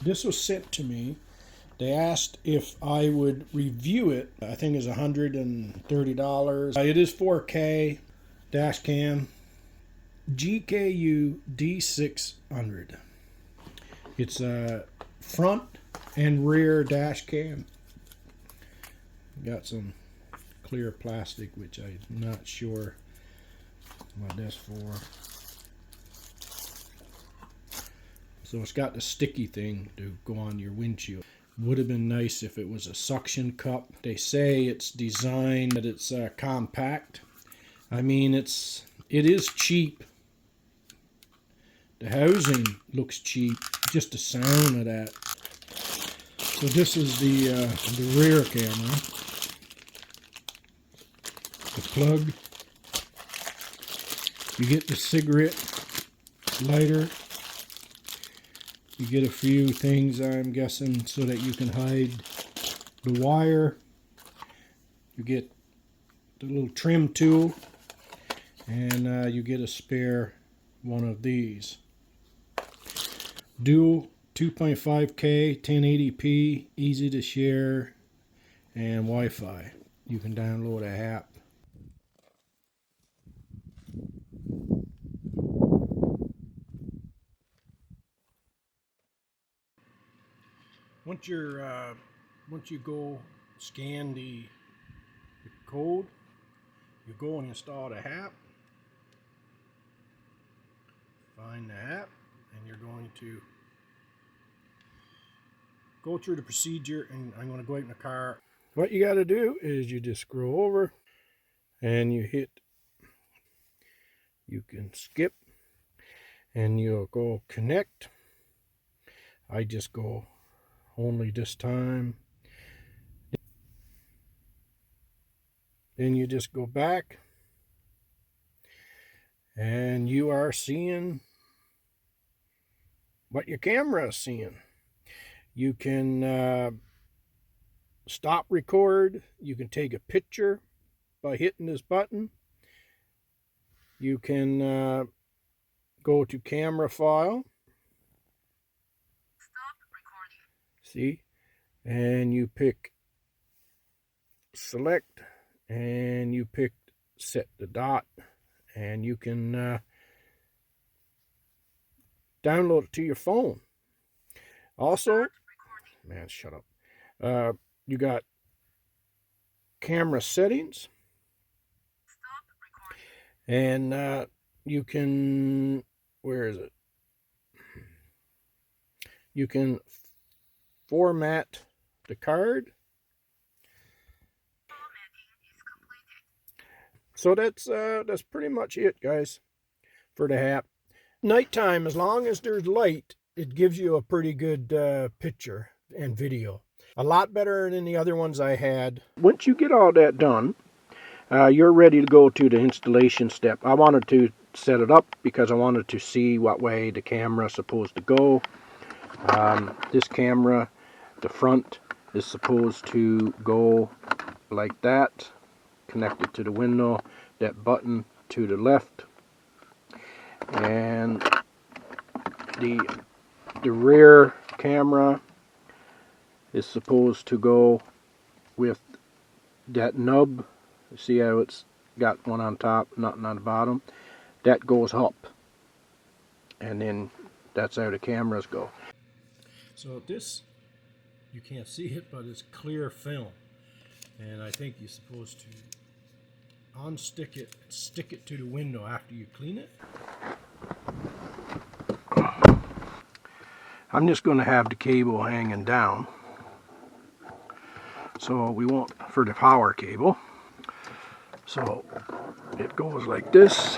This was sent to me. They asked if I would review it. I think it's $130. It is 4K dash cam. GKU D600. It's a front and rear dash cam. Got some clear plastic, which I'm not sure what that's for. So it's got the sticky thing to go on your windshield. Would have been nice if it was a suction cup. They say it's designed that it's compact. I mean, it is cheap. The housing looks cheap. Just the sound of that. So this is the rear camera. The plug. You get the cigarette lighter. You get a few things, I'm guessing, so that you can hide the wire. You get the little trim tool, and you get a spare one of these. Dual 2.5K, 1080p, easy to share, and Wi-Fi. You can download an app. Once you go scan the code, you go and install the app. Find the app, and you're going to go through the procedure, and I'm going to go out in the car. What you got to do is you just scroll over and you can skip, and you'll go connect. I just go only this time. Then you just go back, and you are seeing what your camera is seeing. You can stop record. You can take a picture by hitting this button. You can go to camera file. See, and you pick select, and you pick set the dot, and you can download it to your phone. Also, man, shut up. You got camera settings, and you can, where is it? You can format the card. So that's pretty much it, guys, for the app. Nighttime, as long as there's light, it gives you a pretty good picture and video. A lot better than the other ones I had. Once you get all that done, you're ready to go to the installation step. I wanted to set it up because I wanted to see what way the camera is supposed to go. This camera, the front, is supposed to go like that, connected to the window, that button to the left, and the rear camera is supposed to go with that nub. See how it's got one on top, nothing on the bottom? That goes up, and then that's how the cameras go. So this, you can't see it, but it's clear film, and I think you're supposed to unstick it, stick it to the window after you clean it. I'm just going to have the cable hanging down, so we won't, for the power cable. So it goes like this.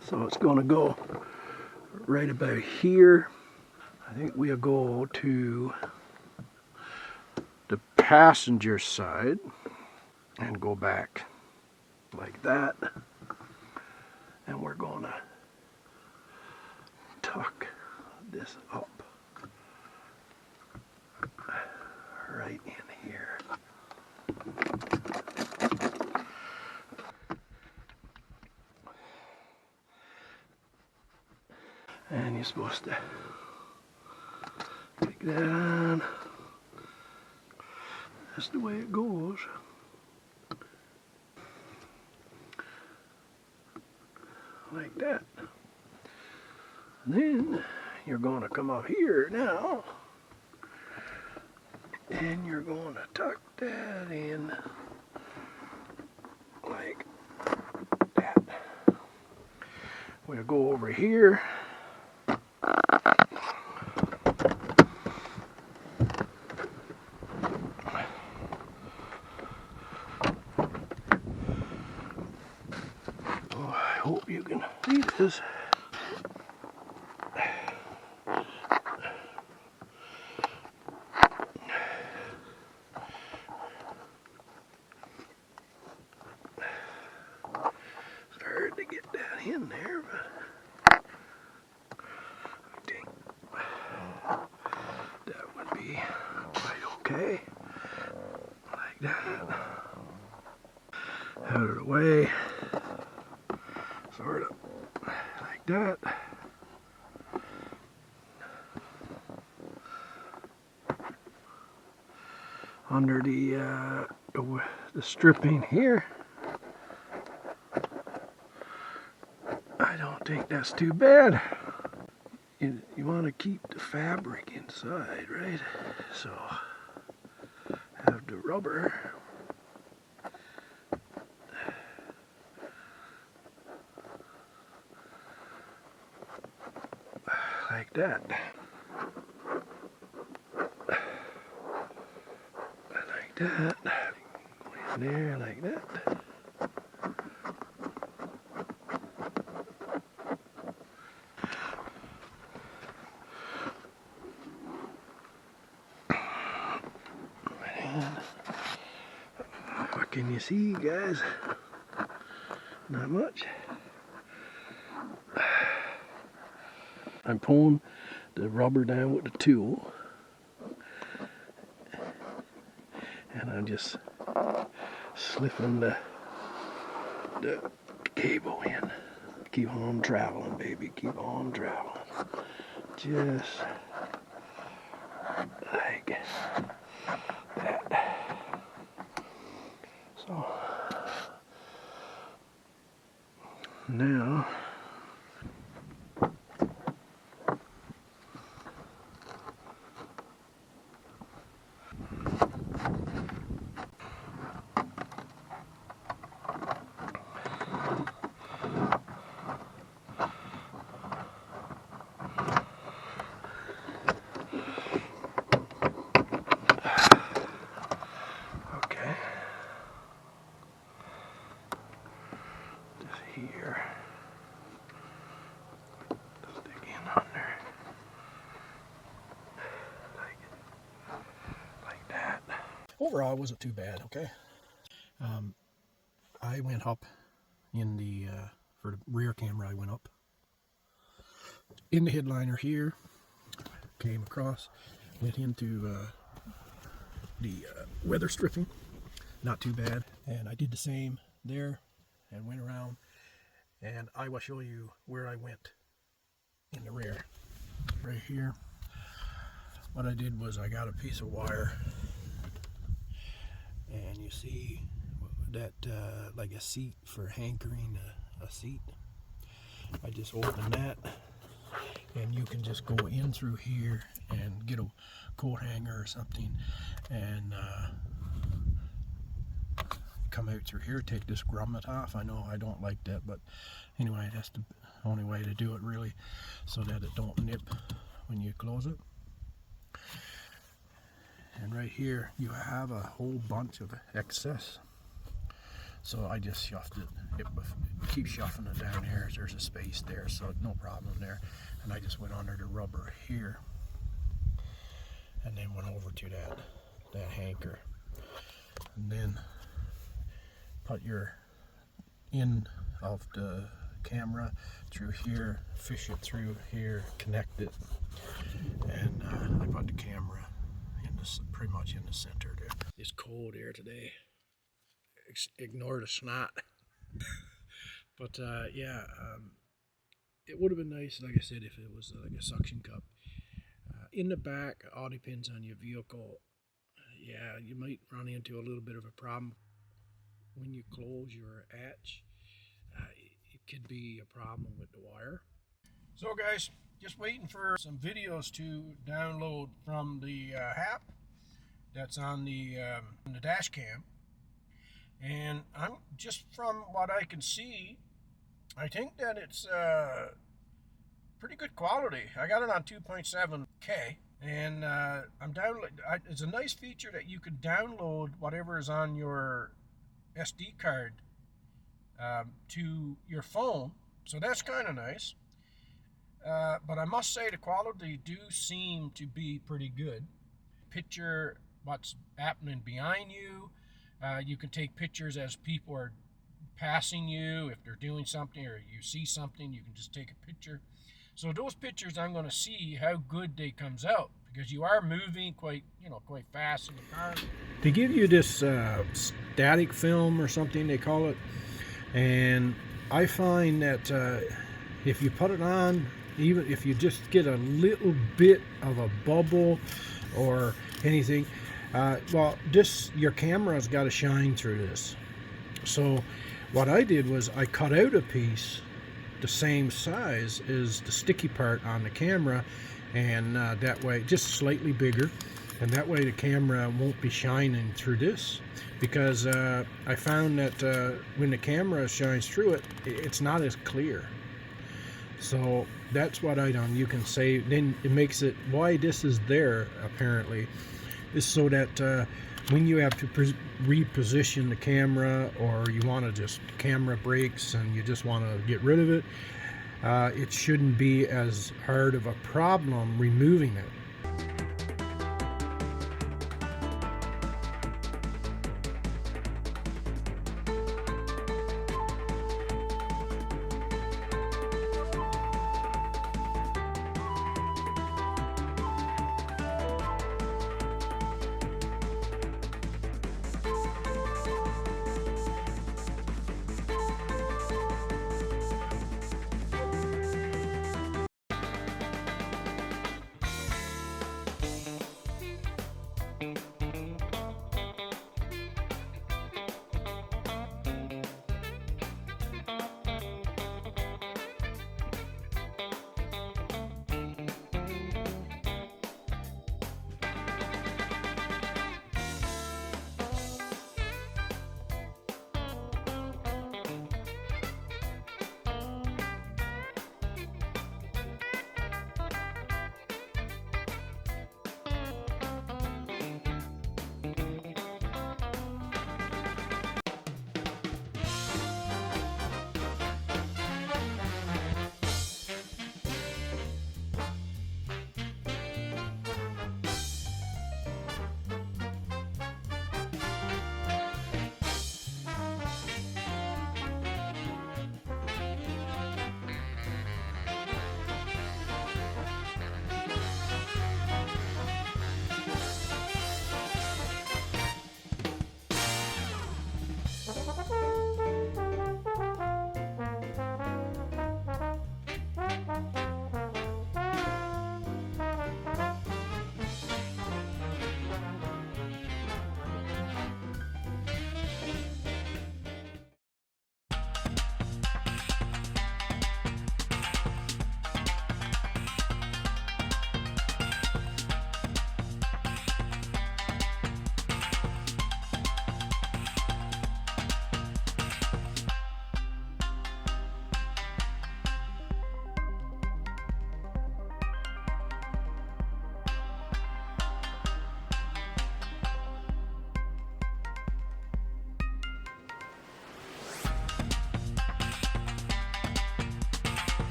So it's going to go right about here. I think we'll go to the passenger side and go back like that. And we're going to tuck this up right in here. And you're supposed to that on. That's the way it goes. Like that. And then you're going to come up here now, and you're going to tuck that in like that. We'll go over here. Oh, I hope you can see this. It's hard to get that in there, but I think that would be quite okay. Like that. Out of the way. Sort of like that. Under the stripping here. I don't think that's too bad. You want to keep the fabric inside, right? So have the rubber. Like that. Like that. Go in there like that. And what can you see, guys? Not much. I'm pulling the rubber down with the tool, and I'm just slipping the cable in. Keep on traveling, baby. Keep on traveling. Just like that. So now here. Stick in under. Like that. Overall, it wasn't too bad, okay? I went up in the, for the rear camera, I went up in the headliner here, came across, went into the weather stripping, not too bad, and I did the same there and went around, and I will show you where I went in the rear. Right here, what I did was I got a piece of wire, and you see that like a seat for hankering a seat. I just open that, and you can just go in through here and get a coat hanger or something, and come out through here, take this grommet off. I know I don't like that, but anyway, that's the only way to do it really, so that it don't nip when you close it. And right here you have a whole bunch of excess, so I just shuffled it. Keep shuffling it down here. There's a space there, so no problem there. And I just went under the rubber here, and then went over to that hanker, and then put your end of the camera through here, fish it through here, connect it, and I put the camera in this, pretty much in the center there. It's cold here today. Ignore the snot. But yeah, it would have been nice, like I said, if it was like a suction cup in the back, it all depends on your vehicle. Yeah, you might run into a little bit of a problem when you close your hatch. It could be a problem with the wire. So guys, just waiting for some videos to download from the app that's on the dash cam. And I'm just, from what I can see, I think that it's pretty good quality. I got it on 2.7K, and I'm downloading. It's a nice feature that you can download whatever is on your SD card to your phone, so that's kind of nice. But I must say the quality do seem to be pretty good. Picture what's happening behind you. You can take pictures as people are passing you. If they're doing something or you see something, you can just take a picture. So those pictures, I'm going to see how good they comes out, because you are moving quite fast in the car. They give you this static film or something they call it, and I find that if you put it on, even if you just get a little bit of a bubble or anything, your camera's got to shine through this. So what I did was I cut out a piece the same size as the sticky part on the camera, and that way, just slightly bigger, and that way the camera won't be shining through this, because I found that when the camera shines through it, it's not as clear. So that's what I done. You can say, then it makes it, why this is there apparently is so that when you have to reposition the camera, or you want to just, camera breaks and you just want to get rid of it, it shouldn't be as hard of a problem removing it.